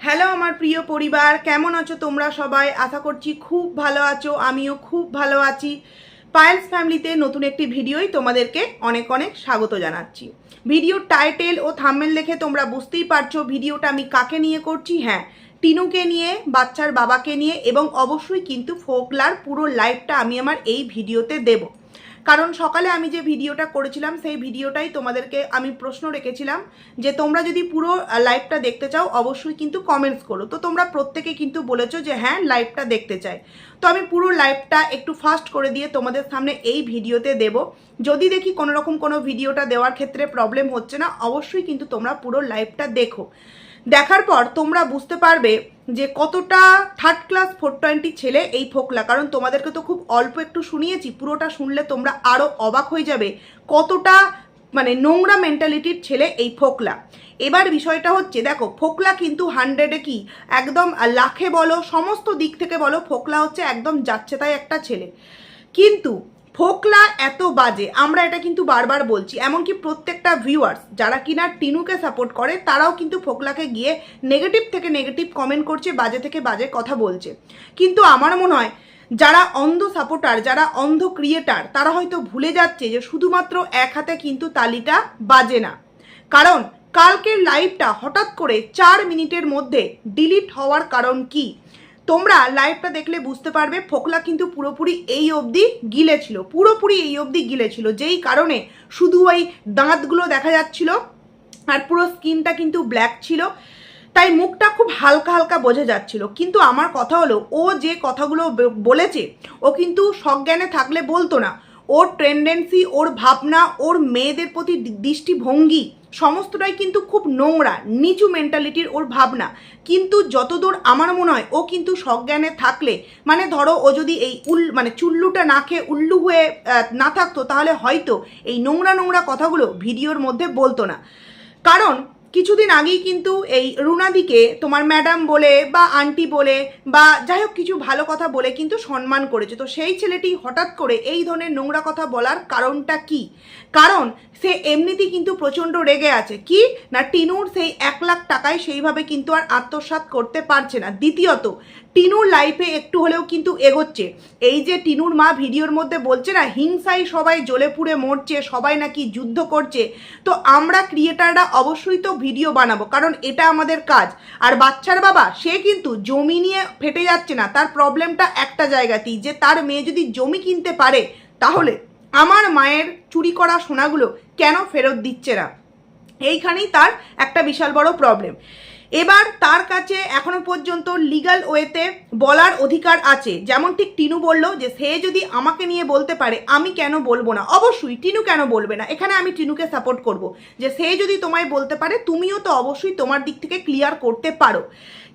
Hello আমার প্রিয় পরিবার, কেমন আছো তোমরা সবাই? আশা করছি খুব ভালো আছো, আমিও খুব ভালো আছি। পায়েলস ফ্যামিলিতে নতুন একটি ভিডিওই তোমাদেরকে অনেক অনেক স্বাগত জানাচ্ছি। ভিডিওর টাইটেল ও থাম্বনেল দেখে তোমরা বুঝতেই পারছো ভিডিওটা আমি কাকে নিয়ে করছি। হ্যাঁ, টিনুকে নিয়ে, বাচ্চার বাবাকে নিয়ে, এবং অবশ্যই কিন্তু ফোকলার পুরো লাইফটা আমি আমার এই ভিডিওতে দেবো। কারণ সকালে আমি যে ভিডিওটা করেছিলাম সেই ভিডিওটাই তোমাদেরকে আমি প্রশ্ন রেখেছিলাম যে তোমরা যদি পুরো লাইভটা দেখতে চাও অবশ্যই কিন্তু কমেন্টস করো। তো তোমরা প্রত্যেকে কিন্তু বলেছো যে হ্যাঁ লাইভটা দেখতে চাই। তো আমি পুরো লাইভটা একটু ফাস্ট করে দিয়ে তোমাদের সামনে এই ভিডিওতে দেব। যদি দেখি কোনো রকম কোনো ভিডিওটা দেওয়ার ক্ষেত্রে প্রবলেম হচ্ছে না, অবশ্যই কিন্তু তোমরা পুরো লাইভটা দেখো। দেখার পর তোমরা বুঝতে পারবে যে কতটা থার্ড ক্লাস 420 ছেলে এই ফোকলা। কারণ তোমাদেরকে তো খুব অল্প একটু শুনিয়েছি, পুরোটা শুনলে তোমরা আরও অবাক হয়ে যাবে কতটা মানে নোংরা মেন্টালিটির ছেলে এই ফোকলা। এবার বিষয়টা হচ্ছে, দেখো ফোকলা কিন্তু 100-এ কি একদম লাখে বলো, সমস্ত দিক থেকে বলো, ফোকলা হচ্ছে একদম যাচ্ছে তাই একটা ছেলে। কিন্তু ফোকলা এত বাজে, আমরা এটা কিন্তু বারবার বলছি, এমনকি প্রত্যেকটা ভিউয়ার্স যারা কিনা টিনুকে সাপোর্ট করে তারাও কিন্তু ফোকলাকে গিয়ে নেগেটিভ থেকে নেগেটিভ কমেন্ট করছে, বাজে থেকে বাজে কথা বলছে। কিন্তু আমার মনে হয় যারা অন্ধ সাপোর্টার, যারা অন্ধ ক্রিয়েটার, তারা হয়তো ভুলে যাচ্ছে যে শুধুমাত্র এক হাতে কিন্তু তালিটা বাজে না। কারণ কালকের লাইভটা হঠাৎ করে 4 মিনিটের মধ্যে ডিলিট হওয়ার কারণ কি তোমরা লাইভটা দেখলে বুঝতে পারবে। ফোকলা কিন্তু পুরোপুরি এই অবধি গিলেছিল, পুরোপুরি এই অবধি গিলেছিল, যেই কারণে শুধু ওই দাঁতগুলো দেখা যাচ্ছিল আর পুরো স্কিনটা কিন্তু ব্ল্যাক ছিল, তাই মুখটা খুব হালকা হালকা বোঝা যাচ্ছিল। কিন্তু আমার কথা হলো, ও যে কথাগুলো বলেছে ও কিন্তু সজ্ঞানে থাকলে বলতো না। ওর টেন্ডেন্সি, ওর ভাবনা, ওর মেয়েদের প্রতি দৃষ্টিভঙ্গি সমস্তটাই কিন্তু খুব নোংরা, নিচু মেন্টালিটির ওর ভাবনা। কিন্তু যতদূর আমার মনে হয় ও কিন্তু সজ্ঞানে থাকলে, মানে ধরো ও যদি এই মানে চুল্লুটা না খেয়ে উল্লু হয়ে না থাকতো, তাহলে হয়তো এই নোংরা নোংরা কথাগুলো ভিডিওর মধ্যে বলতো না। কারণ কিছুদিন আগেই কিন্তু এই রুনাদিকে তোমার ম্যাডাম বলে বা আন্টি বলে বা যাই হোক কিছু ভালো কথা বলে কিন্তু সম্মান করেছে। তো সেই ছেলেটি হঠাৎ করে এই ধরনের নোংরা কথা বলার কারণটা কি? কারণ সে এমনিতেই কিন্তু প্রচণ্ড রেগে আছে। কি না, টিনুর সেই 1,00,000 টাকায় সেইভাবে কিন্তু আর আত্মসাৎ করতে পারছে না। দ্বিতীয়ত, টিনুর লাইফে একটু হলেও কিন্তু এগোচ্ছে। এই যে টিনুর মা ভিডিওর মধ্যে বলছে না, হিংসায় সবাই জ্বলে পুড়ে মরছে, সবাই নাকি যুদ্ধ করছে। তো আমরা ক্রিয়েটাররা অবশ্যই তো ভিডিও বানাবো, কারণ এটা আমাদের কাজ। আর বাচ্চার বাবা সে কিন্তু জমি নিয়ে ফেটে যাচ্ছে না, তার প্রবলেমটা একটা জায়গাতেই, যে তার মেয়ে যদি জমি কিনতে পারে তাহলে আমার মায়ের চুরি করা সোনাগুলো কেন ফেরত দিচ্ছে না, এইখানেই তার একটা বিশাল বড় প্রবলেম। এবার তার কাছে এখনো পর্যন্ত লিগ্যাল ওয়েতে বলার অধিকার আছে। যেমন ঠিক টিনু বললো যে সে যদি আমাকে নিয়ে বলতে পারে আমি কেন বলবো না, অবশ্যই টিনু কেন বলবে না, এখানে আমি টিনুকে সাপোর্ট করব যে সে যদি তোমায় বলতে পারে তুমিও তো অবশ্যই তোমার দিক থেকে ক্লিয়ার করতে পারো।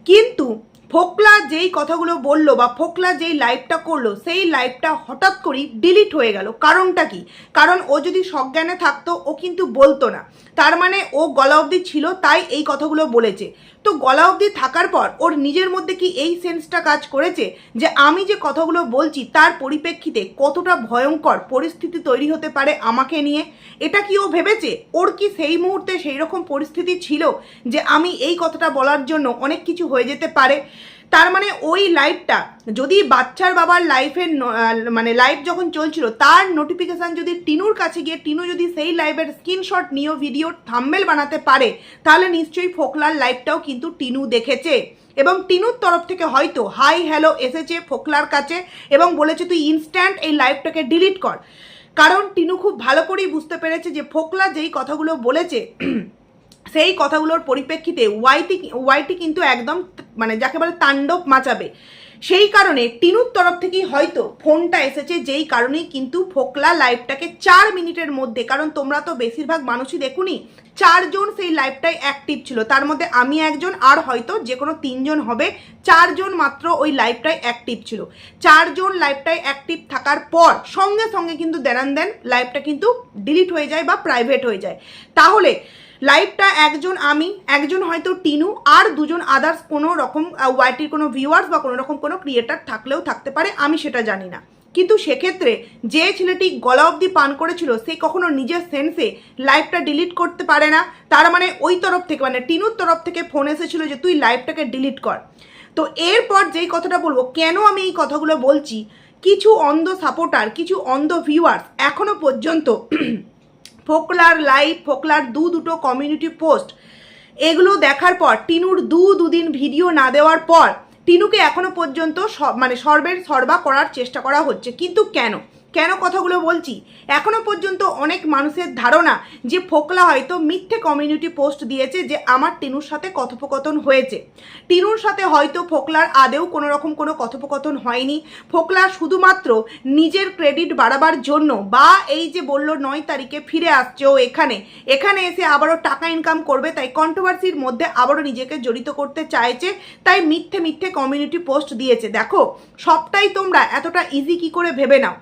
কিন্তু ফোকলা যেই কথাগুলো বললো বা ফোকলা যেই লাইভটা করলো, সেই লাইভটা হঠাৎ করেই ডিলিট হয়ে গেল। কারণটা কি? কারণ ও যদি সজ্ঞানে থাকতো ও কিন্তু বলতো না। তার মানে ও গলা অবধি ছিল তাই এই কথাগুলো বলেছে। তো গলা অবধি থাকার পর ওর নিজের মধ্যে কি এই সেন্সটা কাজ করেছে যে আমি যে কথাগুলো বলছি তার পরিপ্রেক্ষিতে কতটা ভয়ঙ্কর পরিস্থিতি তৈরি হতে পারে আমাকে নিয়ে? এটা কি ও ভেবেছে? ওর কি সেই মুহূর্তে সেই রকম পরিস্থিতি ছিল যে আমি এই কথাটা বলার জন্য অনেক কিছু হয়ে যেতে পারে? তার মানে ওই লাইভটা যদি বাচ্চার বাবার লাইফের মানে লাইভ যখন চলছিল তার নোটিফিকেশান যদি টিনুর কাছে গিয়ে টিনু যদি সেই লাইভের স্ক্রিনশট নিয়ে ভিডিওর থাম্বনেল বানাতে পারে, তাহলে নিশ্চয়ই ফোকলার লাইভটাও কিন্তু টিনু দেখেছে। এবং টিনুর তরফ থেকে হয়তো হাই হ্যালো এসেছে ফোকলার কাছে এবং বলেছে তুই ইনস্ট্যান্ট এই লাইভটাকে ডিলিট কর। কারণ টিনু খুব ভালো করেই বুঝতে পেরেছে যে ফোকলা যেই কথাগুলো বলেছে সেই কথাগুলোর পরিপ্রেক্ষিতে ওয়াইটি কিন্তু একদম মানে যাকে বলে তাণ্ডব মাচাবে। সেই কারণে টিনুর তরফ থেকেই হয়তো ফোনটা এসেছে, যেই কারণেই কিন্তু ফোকলা লাইভটাকে 4 মিনিটের মধ্যে, কারণ তোমরা তো বেশিরভাগ মানুষই দেখুনি, 4 জন সেই লাইভটায় অ্যাক্টিভ ছিল, তার মধ্যে আমি একজন আর হয়তো যে কোনো 3 জন হবে, 4 জন মাত্র ওই লাইভটায় অ্যাক্টিভ ছিল। 4 জন লাইভটায় অ্যাক্টিভ থাকার পর সঙ্গে সঙ্গে কিন্তু দেন লাইভটা কিন্তু ডিলিট হয়ে যায় বা প্রাইভেট হয়ে যায়। তাহলে লাইভটা একজন আমি, একজন হয়তো টিনু, আর 2 জন আদার্স কোনো রকম ওয়াইটির কোনো ভিউয়ার্স বা কোনো রকম কোনো ক্রিয়েটার থাকলেও থাকতে পারে, আমি সেটা জানি না। কিন্তু সেক্ষেত্রে যে ছেলেটি গলা অবধি পান করেছিল সে কখনো নিজের সেন্সে লাইভটা ডিলিট করতে পারে না। তার মানে ওই তরফ থেকে মানে টিনুর তরফ থেকে ফোন এসেছিল যে তুই লাইভটাকে ডিলিট কর। তো এরপর যেই কথাটা বলবো, কেন আমি এই কথাগুলো বলছি, কিছু অন্ধ সাপোর্টার, কিছু অন্ধ ভিউয়ার্স এখনো পর্যন্ত ফোকলার লাইভ, ফোকলার দুটো কমিউনিটি পোস্ট এগুলো দেখার পর, টিনুর দুদিন ভিডিও না দেওয়ার পর টিনুকে এখনো পর্যন্ত মানে সর্বা করার চেষ্টা করা হচ্ছে। কিন্তু কেন কথাগুলো বলছি, এখনো পর্যন্ত অনেক মানুষের ধারণা যে ফোকলা হয়তো মিথ্যে কমিউনিটি পোস্ট দিয়েছে যে আমার টিনুর সাথে কথোপকথন হয়েছে। টিনুর সাথে হয়তো ফোকলার আদেও কোনো রকম কোনো কথোপকথন হয়নি। ফোকলা শুধুমাত্র নিজের ক্রেডিট বাড়াবার জন্য, বা এই যে বললো 9 তারিখে ফিরে আসছে ও এখানে এসে আবারও টাকা ইনকাম করবে, তাই কন্ট্রোভার্সির মধ্যে আবারও নিজেকে জড়িত করতে চাইছে, তাই মিথ্যে কমিউনিটি পোস্ট দিয়েছে। দেখো, সবটাই তোমরা এতটা ইজি কি করে ভেবে নাও।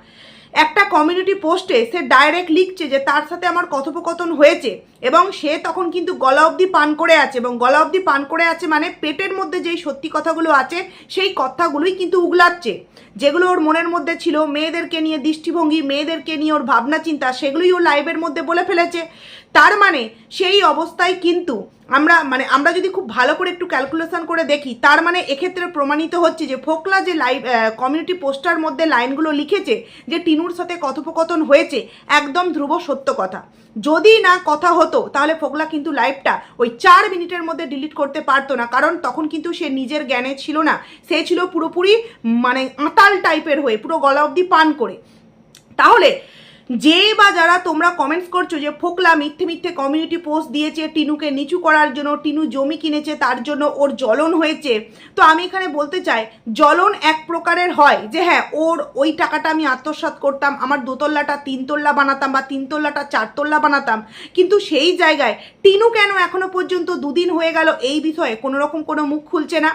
একটা কমিউনিটি পোস্টে সে ডাইরেক্ট লিখছে যে তার সাথে আমার কথোপকথন হয়েছে, এবং সে তখন কিন্তু গলা অবধি পান করে আছে, এবং গলা অবধি পান করে আছে মানে পেটের মধ্যে যেই সত্যি কথাগুলো আছে সেই কথাগুলোই কিন্তু উগলাচ্ছে, যেগুলো ওর মনের মধ্যে ছিল, মেয়েদেরকে নিয়ে দৃষ্টিভঙ্গি, মেয়েদেরকে নিয়ে ওর ভাবনা চিন্তা, সেগুলোই ও লাইভের মধ্যে বলে ফেলেছে। তার মানে সেই অবস্থায় কিন্তু আমরা যদি খুব ভালো করে একটু ক্যালকুলেশন করে দেখি, তার মানে এক্ষেত্রে প্রমাণিত হচ্ছে যে ফোকলা যে লাইভ কমিউনিটি পোস্টার মধ্যে লাইনগুলো লিখেছে যে টিনুর সাথে কথোপকথন হয়েছে, একদম ধ্রুব সত্য কথা। যদি না কথা হতো তাহলে ফোকলা কিন্তু লাইভটা ওই 4 মিনিটের মধ্যে ডিলিট করতে পারতো না, কারণ তখন কিন্তু সে নিজের জ্ঞানে ছিল না, সে ছিল পুরোপুরি মানে আঁতাল টাইপের হয়ে, পুরো গলা অবধি পান করে। তাহলে যে বা যারা তোমরা কমেন্টস করছো যে ফোকলা মিথ্যে কমিউনিটি পোস্ট দিয়েছে টিনুকে নিচু করার জন্য, টিনু জমি কিনেছে তার জন্য ওর জ্বলন হয়েছে, তো আমি এখানে বলতে চাই জ্বলন এক প্রকারের হয় যে হ্যাঁ ওর ওই টাকাটা আমি আত্মসাৎ করতাম, আমার 2 তল্লাটা 3 তল্লা বানাতাম বা 3 তল্লাটা 4 তল্লা বানাতাম, কিন্তু সেই জায়গায় টিনু কেন এখনো পর্যন্ত 2 দিন হয়ে গেল এই বিষয়ে কোনো রকম কোনো মুখ খুলছে না।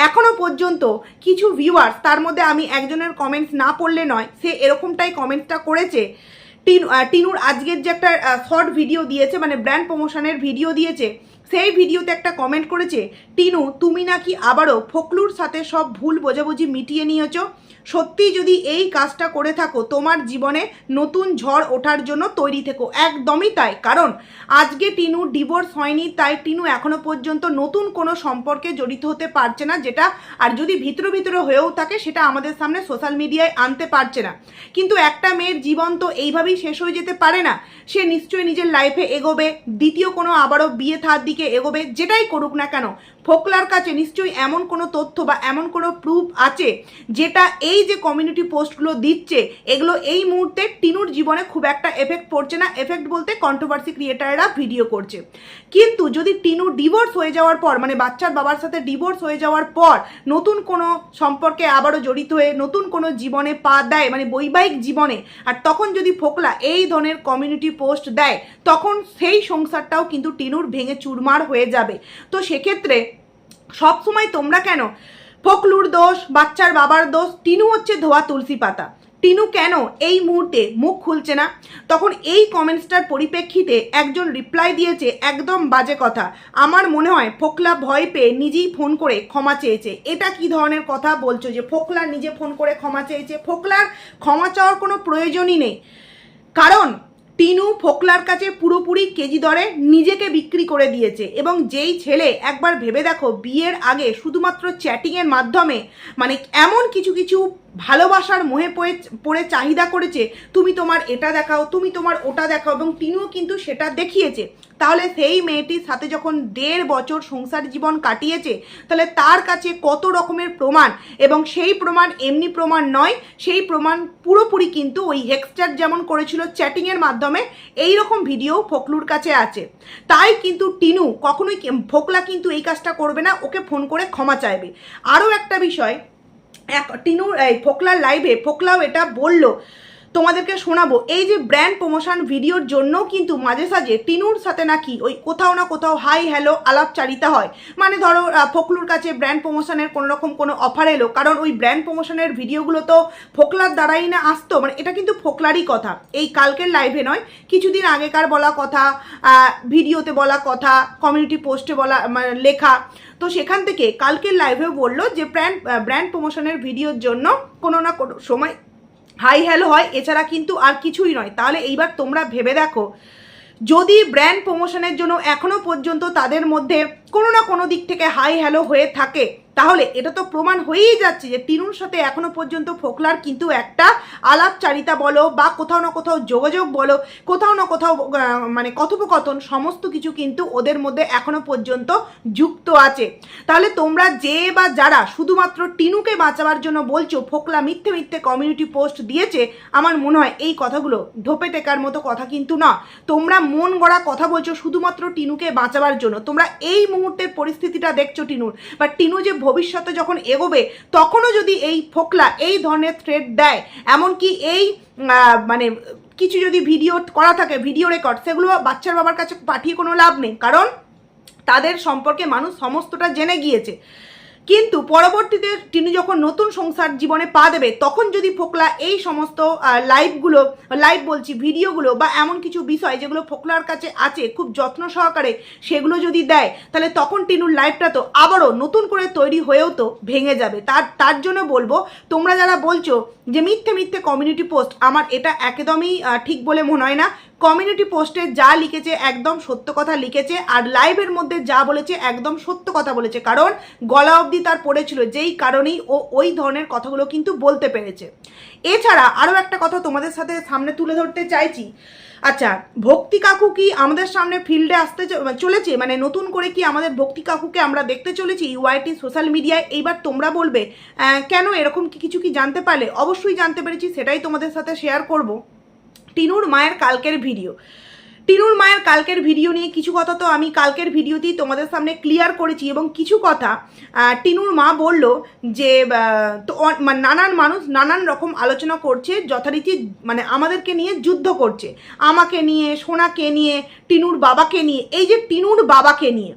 এখনো পর্যন্ত কিছু ভিউয়ার্স, তার মধ্যে আমি একজনের কমেন্টস না পড়লে নয়, সে এরকমটাই কমেন্টসটা করেছে। টিনুর আজকের যে একটা শর্ট ভিডিও দিয়েছে, মানে ব্র্যান্ড প্রমোশনের ভিডিও দিয়েছে, সেই ভিডিওতে একটা কমেন্ট করেছে, টিনু তুমি নাকি আবারও ফোকলুর সাথে সব ভুল বোঝাবুঝি মিটিয়ে নিয়েছো। সত্যি যদি এই কাজটা করে থাকো তোমার জীবনে নতুন ঝড় ওঠার জন্য তৈরি থেকো। একদমই তাই, কারণ আজকে টিনুর ডিভোর্স হয়নি, তাই টিনু এখনো পর্যন্ত নতুন কোনো সম্পর্কে জড়িত হতে পারছে না, যেটা আর যদি ভিতরে হয়েও থাকে সেটা আমাদের সামনে সোশ্যাল মিডিয়ায় আনতে পারছে না। কিন্তু একটা মেয়ের জীবন তো এইভাবেই শেষ হয়ে যেতে পারে না, সে নিশ্চয়ই নিজের লাইফে এগোবে, দ্বিতীয় কোনো আবারও বিয়ে থার দিকে এগোবে, যেটাই করুক না কেন ফোকলার কাছে নিশ্চয়ই এমন কোনো তথ্য বা এমন কোনো প্রুফ আছে যেটা এই যে কমিউনিটি পোস্টগুলো দিচ্ছে এগুলো এই মুহূর্তে টিনুর জীবনে খুব একটা এফেক্ট পড়ছে না। এফেক্ট বলতে কন্ট্রোভার্সি ক্রিয়েটাররা ভিডিও করছে, কিন্তু যদি টিনু ডিভোর্স হয়ে যাওয়ার পর, মানে বাচ্চার বাবার সাথে ডিভোর্স হয়ে যাওয়ার পর নতুন কোনো সম্পর্কে আবারও জড়িত হয়ে নতুন কোনো জীবনে পা দেয়, মানে বৈবাহিক জীবনে, আর তখন যদি ফোকলা এই ধরনের কমিউনিটি পোস্ট দেয়, তখন সেই সংসারটাও কিন্তু টিনুর ভেঙে চুরমার হয়ে যাবে। তো সেক্ষেত্রে সবসময় তোমরা কেন ফোকলুর দোষ, বাচ্চার বাবার দোষ, টিনু হচ্ছে ধোয়া তুলসী পাতা, টিনু কেন এই মুহূর্তে মুখ খুলছে না? তখন এই কমেন্টসটার পরিপ্রেক্ষিতে একজন রিপ্লাই দিয়েছে একদম বাজে কথা, আমার মনে হয় ফোকলা ভয় পেয়ে নিজেই ফোন করে ক্ষমা চেয়েছে। এটা কি ধরনের কথা বলছো যে ফোকলা নিজে ফোন করে ক্ষমা চেয়েছে? ফোকলার ক্ষমা চাওয়ার কোনো প্রয়োজনই নেই, কারণ টিনু ফোকলার কাছে পুরোপুরি কেজি দরে নিজেকে বিক্রি করে দিয়েছে। এবং যেই ছেলে, একবার ভেবে দেখো, বিয়ের আগে শুধুমাত্র চ্যাটিংয়ের মাধ্যমে মানে এমন কিছু ভালোবাসার মোহে পড়ে চাহিদা করেছে, তুমি তোমার এটা দেখাও, তুমি তোমার ওটা দেখাও, এবং টিনুও কিন্তু সেটা দেখিয়েছে। তাহলে সেই মেয়েটির সাথে যখন 1.5 বছর সংসার জীবন কাটিয়েছে, তাহলে তার কাছে কত রকমের প্রমাণ, এবং সেই প্রমাণ এমনি প্রমাণ নয়, সেই প্রমাণ পুরোপুরি কিন্তু ওই হেক্সচার যেমন করেছিল চ্যাটিংয়ের মাধ্যমে, এই রকম ভিডিও ফোকলুর কাছে আছে। তাই কিন্তু টিনু কখনোই, ফোকলা কিন্তু এই কাজটা করবে না, ওকে ফোন করে ক্ষমা চাইবে। আরও একটা বিষয়, টিনুর এই ফোকলার লাইভে ফোকলাও এটা বলল, তোমাদেরকে শোনাবো, এই যে ব্র্যান্ড প্রমোশন ভিডিওর জন্য কিন্তু মাঝে সাঝে টিনুর সাথে নাকি ওই কোথাও না কোথাও হাই হ্যালো আলাপচারিতা হয়। মানে ধরো ফোকলুর কাছে ব্র্যান্ড প্রমোশনের কোনো রকম কোনো অফার এলো, কারণ ওই ব্র্যান্ড প্রমোশনের ভিডিওগুলো তো ফোকলার দ্বারাই না আসতো, মানে এটা কিন্তু ফোকলারই কথা, এই কালকের লাইভে নয়, কিছুদিন আগেকার বলা কথা, ভিডিওতে বলা কথা, কমিউনিটি পোস্টে বলা মানে লেখা। তো সেখান থেকে কালকের লাইভেও বললো যে ব্র্যান্ড প্রমোশনের ভিডিওর জন্য কোনো না কোনো সময় হাই হ্যালো হয়, এছাড়া কিন্তু আর কিছুই নয়। তাহলে এইবার তোমরা ভেবে দেখো, যদি ব্র্যান্ড প্রমোশনের জন্য এখনো পর্যন্ত তাদের মধ্যে কোনো না কোনো দিক থেকে হাই হ্যালো হয়ে থাকে, তাহলে এটা তো প্রমাণ হয়েই যাচ্ছে যে টিনুর সাথে এখনো পর্যন্ত ফোকলার কিন্তু একটা আলাপচারিতা বলো বা কোথাও না কোথাও যোগাযোগ বলো, কোথাও না কোথাও মানে কথোপকথন, সমস্ত কিছু কিন্তু ওদের মধ্যে এখনো পর্যন্ত যুক্ত আছে। তাহলে তোমরা যে বা যারা শুধুমাত্র টিনুকে বাঁচাবার জন্য বলছো ফোকলা মিথ্যে মিথ্যে কমিউনিটি পোস্ট দিয়েছে, আমার মনে হয় এই কথাগুলো ঢোপে টেকার মতো কথা কিন্তু না। তোমরা মন গড়া কথা বলছো শুধুমাত্র টিনুকে বাঁচাবার জন্য। তোমরা এই মুহূর্তের পরিস্থিতিটা দেখছো টিনুর, বা টিনু যে ভবিষ্যতে যখন এগোবে তখনও যদি এই ফোকলা এই ধরনের থ্রেট দেয়, এমনকি এই মানে কিছু যদি ভিডিও করা থাকে, ভিডিও রেকর্ড, সেগুলো বাচ্চার বাবার কাছে পাঠিয়ে কোনো লাভ নেই, কারণ তাদের সম্পর্কে মানুষ সমস্তটা জেনে গিয়েছে। কিন্তু পরবর্তীতে টিনু যখন নতুন সংসার জীবনে পা দেবে, তখন যদি ফোকলা এই সমস্ত লাইভ বলছি ভিডিওগুলো বা এমন কিছু বিষয় যেগুলো ফোকলার কাছে আছে খুব যত্ন সহকারে সেগুলো যদি দেয়, তাহলে তখন টিনুর লাইফটা তো আবারও নতুন করে তৈরি হয়েও তো ভেঙে যাবে। তার জন্য বলবো, তোমরা যারা বলছো যে মিথ্যে মিথ্যে কমিউনিটি পোস্ট, আমার এটা একদমই ঠিক বলে মনে হয় না। কমিউনিটি পোস্টে যা লিখেছে একদম সত্য কথা লিখেছে, আর লাইভের মধ্যে যা বলেছে একদম সত্য কথা বলেছে, কারণ গলা অবধি তার পড়েছিল, যেই কারণেই ও ওই ধরনের কথাগুলো কিন্তু বলতে পেরেছে। এছাড়া আরও একটা কথা তোমাদের সাথে সামনে তুলে ধরতে চাইছি। আচ্ছা, ভক্তি কাকু কি আমাদের সামনে ফিল্ডে আসতে চলেছে? মানে নতুন করে কি আমাদের ভক্তি কাকুকে আমরা দেখতে চলেছি ইউআইটি সোশ্যাল মিডিয়ায়? এইবার তোমরা বলবে কেন, এরকম কি কিছু কি জানতে পারলে? অবশ্যই জানতে পেরেছি, সেটাই তোমাদের সাথে শেয়ার করব। টিনুর মায়ের কালকের ভিডিও নিয়ে কিছু কথা তো আমি কালকের ভিডিওতেই তোমাদের সামনে ক্লিয়ার করেছি, এবং কিছু কথা টিনুর মা বলল যে নানান মানুষ নানান রকম আলোচনা করছে, যথারীতি মানে আমাদেরকে নিয়ে যুদ্ধ করছে, আমাকে নিয়ে, সোনাকে নিয়ে, টিনুর বাবাকে নিয়ে। এই যে টিনুর বাবাকে নিয়ে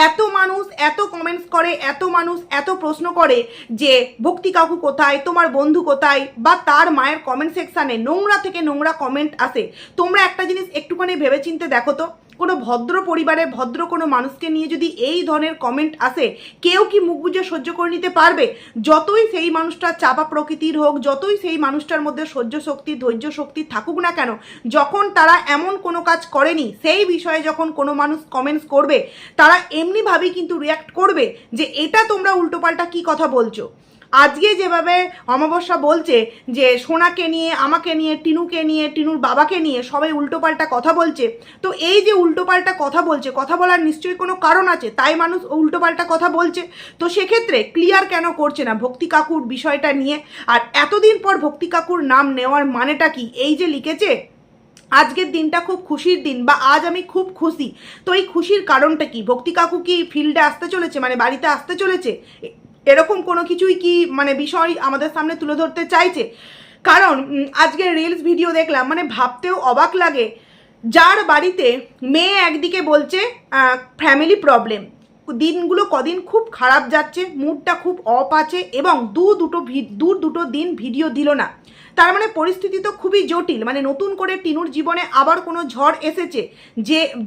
এত মানুষ এত কমেন্টস করে, এত মানুষ এত প্রশ্ন করে যে ভক্তি কাকু কোথায়, তোমার বন্ধু কোথায়, বা তার মায়ের কমেন্ট সেকশানে নোংরা থেকে নোংরা কমেন্ট আসে। তোমরা একটা জিনিস একটুখানি ভেবেচিন্তে দেখো তো, কোনো ভদ্র পরিবারে ভদ্র কোনো মানুষকে নিয়ে যদি এই ধরনের কমেন্ট আসে, কেউ কি মুখ বুজে সহ্য করে নিতে পারবে? যতই সেই মানুষটা চাপা প্রকৃতির হোক, যতই সেই মানুষটার মধ্যে সহ্য শক্তি ধৈর্য শক্তি থাকুক না কেন, যখন তারা এমন কোনো কাজ করেনি সেই বিষয়ে যখন কোনো মানুষ কমেন্টস করবে, তারা এমনিভাবেই কিন্তু রিয়াক্ট করবে যে এটা তোমরা উল্টোপাল্টা কি কথা বলছো। আজকে যেভাবে অমাবস্যা বলছে যে সোনাকে নিয়ে, আমাকে নিয়ে, টিনুকে নিয়ে, টিনুর বাবাকে নিয়ে সবাই উল্টোপাল্টা কথা বলছে, তো এই যে উল্টোপাল্টা কথা বলছে, কথা বলার নিশ্চয়ই কোনো কারণ আছে, তাই মানুষ উল্টোপাল্টা কথা বলছে। তো সেক্ষেত্রে ক্লিয়ার কেন করছে না ভক্তি কাকুর বিষয়টা নিয়ে? আর এতদিন পর ভক্তি কাকুর নাম নেওয়ার মানেটা কি? এই যে লিখেছে আজকের দিনটা খুব খুশির দিন, বা আজ আমি খুব খুশি, তো এই খুশির কারণটা কি? ভক্তি কাকু কি ফিল্ডে আসতে চলেছে, মানে বাড়িতে আসতে চলেছে? এরকম কোনো কিছুই কি মানে বিষয় আমাদের সামনে তুলে ধরতে চাইছে? কারণ আজকে রিলস ভিডিও দেখলাম, মানে ভাবতেও অবাক লাগে, যার বাড়িতে মেয়ে একদিকে বলছে ফ্যামিলি প্রবলেম, দিনগুলো কদিন খুব খারাপ যাচ্ছে, মুডটা খুব অফ আছে, এবং দুটো দিন ভিডিও দিল না, তার মানে পরিস্থিতি তো খুবই জটিল। মানে নতুন করে টিনুর জীবনে আবার কোনো ঝড় এসেছে,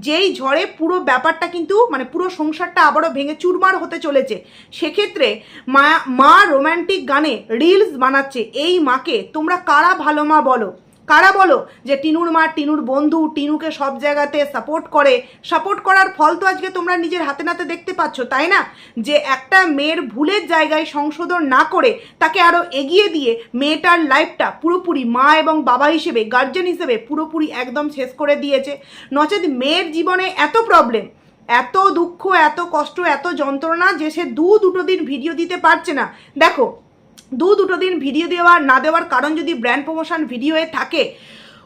যেই ঝড়ে পুরো ব্যাপারটা কিন্তু মানে পুরো সংসারটা আবারও ভেঙে চুরমার হতে চলেছে। সেক্ষেত্রে মা রোম্যান্টিক গানে রিলস বানাচ্ছে, এই মাকে তোমরা কারা ভালো মা বলো? কারা বলো যে টিনুর মা, টিনুর বন্ধু টিনুকে সব জায়গাতে সাপোর্ট করার ফল তো আজকে তোমরা নিজের হাতে নাতে দেখতে পাচ্ছ, তাই না? যে একটা মেয়ের ভুলের জায়গায় সংশোধন না করে তাকে আরও এগিয়ে দিয়ে মেয়েটার লাইফটা পুরোপুরি মা এবং বাবা হিসেবে, গার্জেন হিসেবে পুরোপুরি একদম শেষ করে দিয়েছে। নচেত মেয়ের জীবনে এত প্রবলেম, এত দুঃখ, এত কষ্ট, এত যন্ত্রণা যে সে দুটো দিন ভিডিও দিতে পারছে না। দেখো, দুটো দিন ভিডিও দেওয়া না দেওয়ার কারণ যদি ব্র্যান্ড প্রমোশন ভিডিওয়ে থাকে,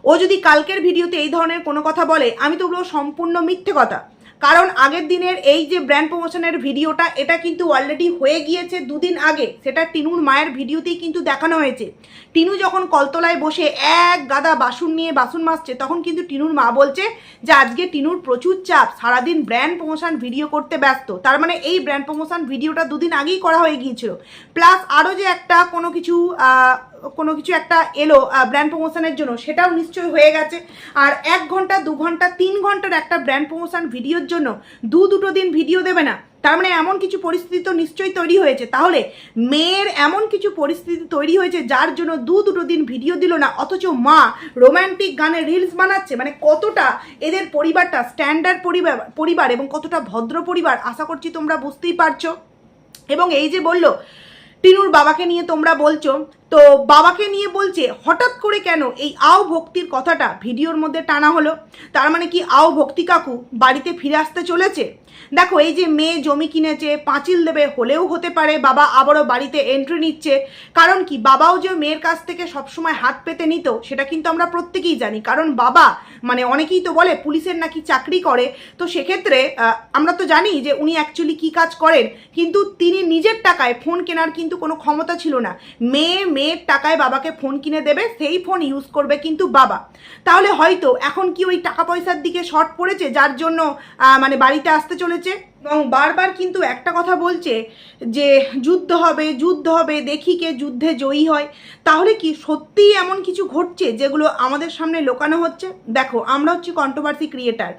ও যদি কালকের ভিডিওতে এই ধরনের কোনো কথা বলে, আমি তো বলবো সম্পূর্ণ মিথ্যে কথা। কারণ আগের দিনের এই যে ব্র্যান্ড প্রমোশনের ভিডিওটা, এটা কিন্তু অলরেডি হয়ে গিয়েছে দুদিন আগে, সেটা টিনুর মায়ের ভিডিওতেই কিন্তু দেখানো হয়েছে। টিনু যখন কলতলায় বসে এক গাদা বাসন নিয়ে বাসন মাজছে, তখন কিন্তু টিনুর মা বলছে যে আজকে টিনুর প্রচুর চাপ, সারাদিন ব্র্যান্ড প্রমোশন ভিডিও করতে ব্যস্ত। তার মানে এই ব্র্যান্ড প্রমোশন ভিডিওটা দুদিন আগেই করা হয়ে গিয়েছিল। প্লাস আরও যে একটা কোনো কিছু কোনো কিছু একটা এলো ব্র্যান্ড প্রমোশনের জন্য, সেটাও নিশ্চয়ই হয়ে গেছে। আর 1 ঘন্টা 2 ঘন্টা 3 ঘন্টার একটা ব্র্যান্ড প্রমোশন ভিডিওর জন্য দুটো দিন ভিডিও দেবে না, তার মানে এমন কিছু পরিস্থিতি তো নিশ্চয়ই তৈরি হয়েছে। তাহলে মেয়ের এমন কিছু পরিস্থিতি তৈরি হয়েছে যার জন্য দুটো দিন ভিডিও দিল না, অথচ মা রোম্যান্টিক গানে রিলস বানাচ্ছে। মানে কতটা এদের পরিবারটা স্ট্যান্ডার্ড পরিবার এবং কতটা ভদ্র পরিবার, আশা করছি তোমরা বুঝতেই পারছো। এবং এই যে বললো টিনুর বাবাকে নিয়ে তোমরা বলছো, তো বাবাকে নিয়ে বলছে, হঠাৎ করে কেন এই আও ভক্তির কথাটা ভিডিওর মধ্যে টানা হলো? তার মানে কি আও ভক্তি কাকু বাড়িতে ফিরে আসতে চলেছে? দেখো, এই যে মেয়ে জমি কিনেছে, পাঁচিল দেবে, হলেও হতে পারে বাবা আবারও বাড়িতে এন্ট্রি নিচ্ছে। কারণ কি, বাবাও যে মেয়ের কাছ থেকে সবসময় হাত পেতে নিত সেটা কিন্তু আমরা প্রত্যেকেই জানি। কারণ বাবা মানে অনেকেই তো বলে পুলিশের নাকি চাকরি করে, তো সেক্ষেত্রে আমরা তো জানি যে উনি অ্যাকচুয়ালি কী কাজ করেন, কিন্তু তিনি নিজের টাকায় ফোন কেনার কিন্তু কোনো ক্ষমতা ছিল না। মেয়ের টাকায় বাবাকে ফোন কিনে দেবে, সেই ফোন ইউজ করবে কিন্তু বাবা। তাহলে হয়তো এখন কি ওই টাকা পয়সার দিকে শর্ট পড়েছে, যার জন্য মানে বাড়িতে আসতে চলেছে। এবং বারবার কিন্তু একটা কথা বলছে যে যুদ্ধ হবে, দেখি কে যুদ্ধে জয়ী হয়। তাহলে কি সত্যিই এমন কিছু ঘটছে যেগুলো আমাদের সামনে লোকানো হচ্ছে? দেখো, আমরা হচ্ছে কন্ট্রোভার্সি ক্রিয়েটার,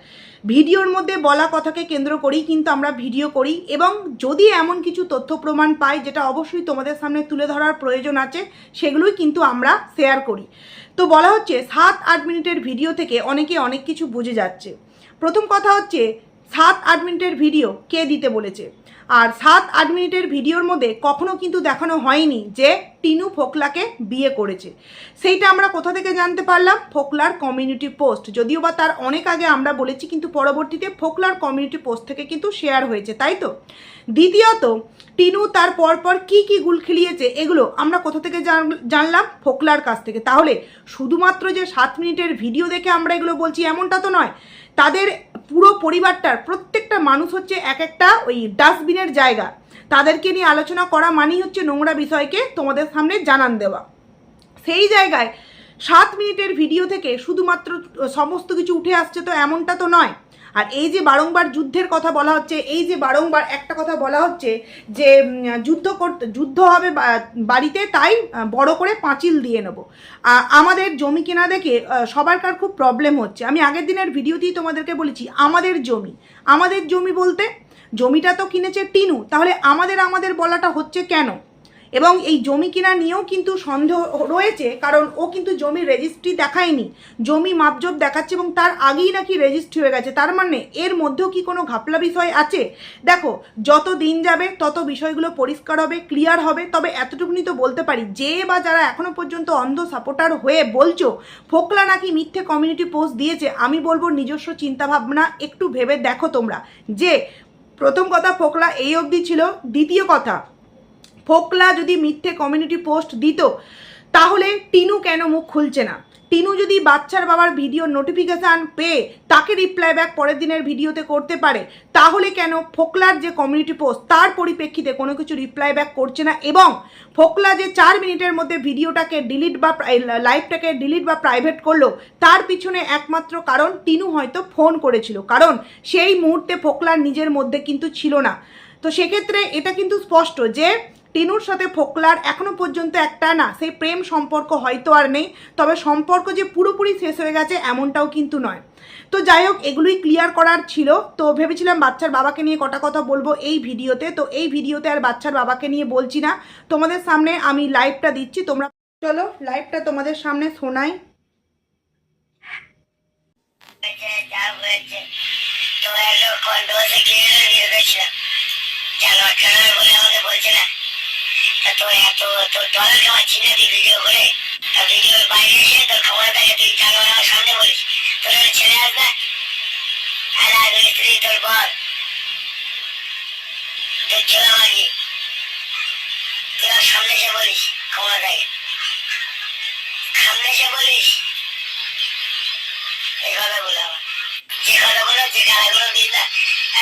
ভিডিওর মধ্যে বলা কথাকে কেন্দ্র করেই কিন্তু আমরা ভিডিও করি, এবং যদি এমন কিছু তথ্য প্রমাণ পাই যেটা অবশ্যই তোমাদের সামনে তুলে ধরার প্রয়োজন আছে, সেগুলোই কিন্তু আমরা শেয়ার করি। তো বলা হচ্ছে 7-8 মিনিটের ভিডিও থেকে অনেকে অনেক কিছু বুঝে যাচ্ছে। প্রথম কথা হচ্ছে 7-8 মিনিটের ভিডিও কে দিতে বলেছে? আর 7-8 মিনিটের ভিডিওর মধ্যে কখনো কিন্তু দেখানো হয়নি যে টিনু ফোকলাকে বিয়ে করেছে। সেইটা আমরা কোথা থেকে জানতে পারলাম? ফোকলার কমিউনিটি পোস্ট। যদিও বা তার অনেক আগে আমরা বলেছি, কিন্তু পরবর্তীতে ফোকলার কমিউনিটি পোস্ট থেকে কিন্তু শেয়ার হয়েছে, তাই তো? দ্বিতীয়ত, টিনু তার পরপর কি গুল খেলিয়েছে এগুলো আমরা কোথা থেকে জানলাম? ফোকলার কাছ থেকে। তাহলে শুধুমাত্র যে 7 মিনিটের ভিডিও দেখে আমরা এগুলো বলছি এমনটা তো নয়। তাদের পুরো পরিবারটার প্রত্যেকটা মানুষ হচ্ছে এক একটা ওই ডাস্টবিনের জায়গা। তাদেরকে নিয়ে আলোচনা করা মানেই হচ্ছে নোংরা বিষয়কে তোমাদের সামনে জানান দেওয়া। সেই জায়গায় 7 মিনিটের ভিডিও থেকে শুধুমাত্র সমস্ত কিছু উঠে আসছে তো এমনটা তো নয়। আর এই যে বারংবার যুদ্ধের কথা বলা হচ্ছে, এই যে বারংবার একটা কথা বলা হচ্ছে যে যুদ্ধ হবে বাড়িতে, তাই বড় করে পাঁচিল দিয়ে নেব। আমাদের জমি কেনা দেখে সবারকার খুব প্রবলেম হচ্ছে। আমি আগের দিনের ভিডিওতেই তোমাদেরকে বলেছি, আমাদের জমি বলতে জমিটা তো কিনেছে টিনু, তাহলে আমাদের বলাটা হচ্ছে কেন? এবং এই জমি কিনা নিয়েও কিন্তু সন্দেহ রয়েছে, কারণ ও কিন্তু জমির রেজিস্ট্রি দেখায়নি, জমি মাপজোপ দেখাচ্ছে এবং তার আগেই নাকি রেজিস্ট্রি হয়ে গেছে। তার মানে এর মধ্যেও কি কোনো ঘাপলা বিষয় আছে? দেখো, যত দিন যাবে তত বিষয়গুলো পরিষ্কার হবে, ক্লিয়ার হবে। তবে এতটুকুনি তো বলতে পারি, যে বা যারা এখনো পর্যন্ত অন্ধ সাপোর্টার হয়ে বলছো ফোকলা নাকি মিথ্যে কমিউনিটি পোস্ট দিয়েছে, আমি বলবো নিজস্ব চিন্তাভাবনা একটু ভেবে দেখো তোমরা। যে প্রথম কথা, ফোকলা এই অবধি ছিল। দ্বিতীয় কথা, ফোকলা যদি মিথ্যে কমিউনিটি পোস্ট দিত তাহলে টিনু কেন মুখ খুলছে না? টিনু যদি বাচ্চার বাবার ভিডিও নোটিফিকেশান পেয়ে তাকে রিপ্লাই ব্যাক পরের দিনের ভিডিওতে করতে পারে, তাহলে কেন ফোকলার যে কমিউনিটি পোস্ট তার পরিপ্রেক্ষিতে কোনো কিছু রিপ্লাই ব্যাক করছে না? এবং ফোকলা যে 4 মিনিটের মধ্যে ভিডিওটাকে ডিলিট বা লাইভটাকে ডিলিট বা প্রাইভেট করলো, তার পিছনে একমাত্র কারণ টিনু হয়তো ফোন করেছিল, কারণ সেই মুহূর্তে ফোকলার নিজের মধ্যে কিন্তু ছিল না। তো সেক্ষেত্রে এটা কিন্তু স্পষ্ট যে টিনুর সাথে ফোকলার এখনো পর্যন্ত একটা না সেই প্রেম সম্পর্ক হয়তো আর নেই, তবে সম্পর্ক যে পুরোপুরি শেষ হয়ে গেছে এমনটাও কিন্তু নয়। তো যাই হোক, এগুলোই ক্লিয়ার করার ছিল। তো ভেবেছিলাম বাচ্চার বাবাকে নিয়ে কটা কথা বলবো এই ভিডিওতে, তো এই ভিডিওতে আর বাচ্চার বাবাকে নিয়ে বলছি না, তোমাদের সামনে আমি লাইভটা দিচ্ছি, তোমরা চলো লাইভটা তোমাদের সামনে শোনাই। তোর এত তোর ডলার কামাচ্ছি না তুই ভিডিও করে, তা ভিডিওর বাইরে এসে তোর খবর দেখে তুই জানো আমার সামনে বলিস তোর ছেলে আসবে, হ্যাঁ স্ত্রী তোর বর তোর ছেলে আমাকে তুই আর সামনে এসে বলিস খবর দেখে, সামনে এসে বলিস এই কথাগুলো আমার যে কথাগুলো যে গালাগুলো দিস না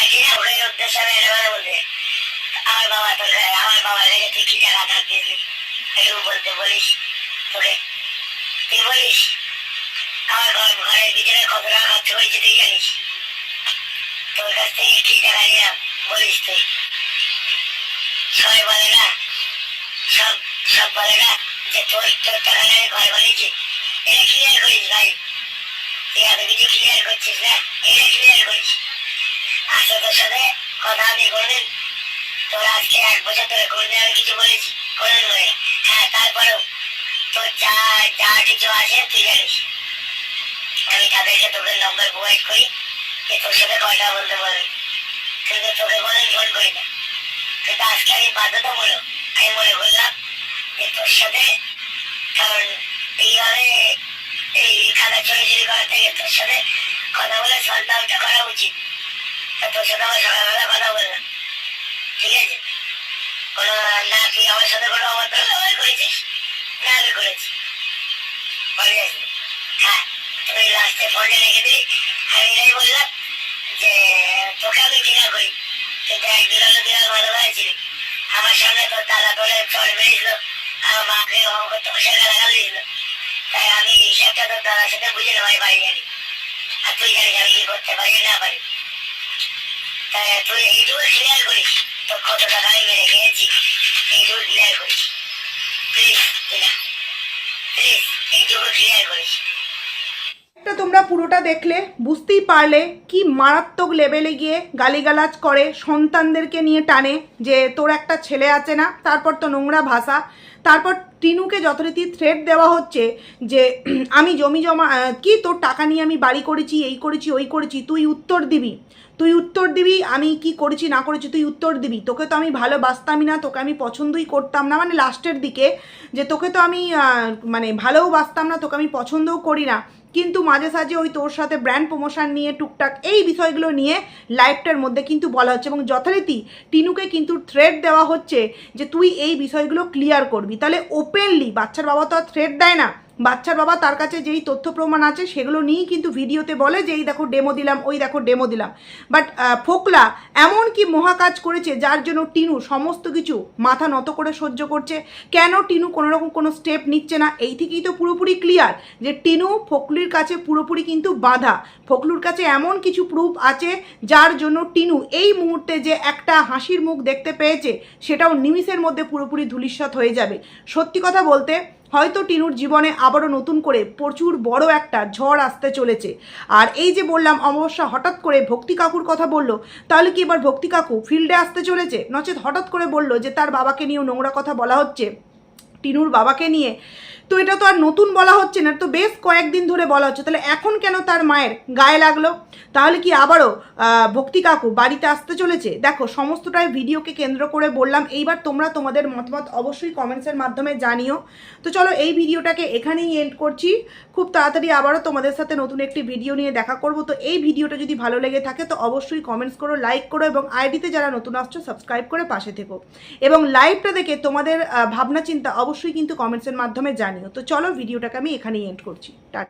একই না ওই উদ্দেশ্য আমি এটা বলতে আমার বাবা তোর আমার বাবা লেগে তুই কি টাকা ধার দিয়েছিলি এগুলো বলতে বলিস, তোকে তুই বলিস আমার ঘরের ভিতরে কত টাকা খরচ করেছি তুই জানিস, তোর কাছ থেকে কি টাকা নিলাম বলিস তুই? সবাই বলে না, সব বলে না যে তোর টাকা নিয়ে ঘর বানিয়েছি, এটা ক্লিয়ার করিস ভাই। তুই এত কিছু ক্লিয়ার করছিস না, এটা ক্লিয়ার করিস। আসলে তোর সাথে কথা আমি কোনদিন, তোর আজকে 1 বছর ধরে কোনদিন আমি কিছু বলেছি? কোনদিন বলে? হ্যাঁ, তারপরেও তোর যা যা কিছু আছে তুই জানিস। আমি তাদেরকে তোকে নম্বর প্রোভাইড করি যে তোর সাথে কথা বলতে পারবি, কিন্তু তোকে কোনদিন ফোন করি না। কিন্তু আজকে আমি বাধ্যতামূলক আমি মনে করলাম যে তোর সাথে, কারণ এইভাবে এই খাতা চুরি করার থেকে তোর সাথে কথা বলে সলভ আউটটা করা উচিত। তোর সাথে আমার সকালবেলা কথা বললাম, ঠিক আছে? কোনো না তুই আমার সাথে কোনো অবদ্ধ ব্যবহার করেছিস না আমি করেছি, হ্যাঁ তুমি লাস্টে ফোনে রেখে দিলি। আমি এটাই বললাম যে তোকে আমি ক্লিয়ার করি, কিন্তু একদিন হলো দিন ভালো হয়েছিলি। আমার সামনে তোর দাদা তোলে চড় বেরিয়েছিল, আমার মাকে তোষের গালাগাল দিয়েছিল। তাই আমি হিসাবটা তোর দাদার সাথে বুঝে নেওয়াই বাড়ি জানি, আর তুই জানিস আমি কি করতে পারি না পারি। তাই তুই এইটুকু ক্লিয়ার করিস তোর কত টাকা আমি মেরে খেয়েছি, এইটুকু ক্লিয়ার করিস প্লিজ। প্লিজ এইটুকু ক্লিয়ার করিস। এটা তোমরা পুরোটা দেখলে বুঝতেই পারলে কি মারাত্মক লেভেলে গিয়ে গালিগালাজ করে, সন্তানদেরকে নিয়ে টানে যে তোর একটা ছেলে আছে না, তারপর তো নোংরা ভাষা। তারপর টিনুকে যথারীতি থ্রেট দেওয়া হচ্ছে যে আমি জমি জমা কি তোর টাকা নিয়ে আমি বাড়ি করেছি, এই করেছি ওই করেছি, তুই উত্তর দিবি আমি কি করেছি না করেছি তুই উত্তর দিবি। তোকে তো আমি ভালোবাসতামই না, তোকে আমি পছন্দই করতাম না, মানে লাস্টের দিকে যে তোকে তো আমি মানে ভালোও বাসতাম না, তোকে আমি পছন্দও করি না, কিন্তু মাঝে সাঝে ওই তোর সাথে ব্র্যান্ড প্রমোশন নিয়ে টুকটাক এই বিষয়গুলো নিয়ে লাইভটার মধ্যে কিন্তু বলা হচ্ছে এবং যথারীতি টিনুকে কিন্তু থ্রেট দেওয়া হচ্ছে যে তুই এই বিষয়গুলো ক্লিয়ার করবি। তাহলে ওপেনলি বাচ্চার বাবা তো আর থ্রেট দেয় না, বাচ্চার বাবা তার কাছে যেই তথ্য প্রমাণ আছে সেগুলো নিয়েই কিন্তু ভিডিওতে বলে যে এই দেখো ডেমো দিলাম, ওই দেখো ডেমো দিলাম। বাট ফোকলা এমন কি মহাকাজ করেছে যার জন্য টিনু সমস্ত কিছু মাথা নত করে সহ্য করছে। কেন টিনু কোনো রকম কোনো স্টেপ নিচ্ছে না, এই থেকেই তো পুরোপুরি ক্লিয়ার যে টিনু ফোকলুর কাছে পুরোপুরি কিন্তু বাধা। ফোকলুর কাছে এমন কিছু প্রুফ আছে যার জন্য টিনু এই মুহূর্তে যে একটা হাসির মুখ দেখতে পেয়েছে সেটাও নিমিষের মধ্যে পুরোপুরি ধূলিসাৎ হয়ে যাবে। সত্যি কথা বলতে হয়তো টিনুর জীবনে আবারও নতুন করে প্রচুর বড় একটা ঝড় আসতে চলেছে। আর এই যে বললাম অমাবস্যা হঠাৎ করে ভক্তি কাকুর কথা বললো, তাহলে কি এবার ভক্তি কাকু ফিল্ডে আসতে চলেছে? নচেত হঠাৎ করে বললো যে তার বাবাকে নিয়েও নোংরা কথা বলা হচ্ছে, টিনুর বাবাকে নিয়ে। তো এটা তো আর নতুন বলা হচ্ছে না, তো বেশ কয়েকদিন ধরে বলা হচ্ছে, তাহলে এখন কেন তার মায়ের গায়ে লাগলো? তাহলে কি আবারও ভক্তি কাকু বাড়িতে আসতে চলেছে? দেখো সমস্তটাই ভিডিওকে কেন্দ্র করে বললাম। এইবার তোমরা তোমাদের মতামত অবশ্যই কমেন্টসের মাধ্যমে জানিও। তো চলো এই ভিডিওটাকে এখানেই এন্ড করছি, খুব তাড়াতাড়ি আবারও তোমাদের সাথে নতুন একটি ভিডিও নিয়ে দেখা করব। তো এই ভিডিওটা যদি ভালো লেগে থাকে তো অবশ্যই কমেন্টস করো, লাইক করো এবং আইডিতে যারা নতুন আসছো সাবস্ক্রাইব করে পাশে থেকো এবং লাইভটা দেখে তোমাদের ভাবনা চিন্তা অবশ্যই কিন্তু কমেন্টসের মাধ্যমে জানিও। তো চলো ভিডিওটাকে আমি এখানেই এন্ড করছি। টাটা।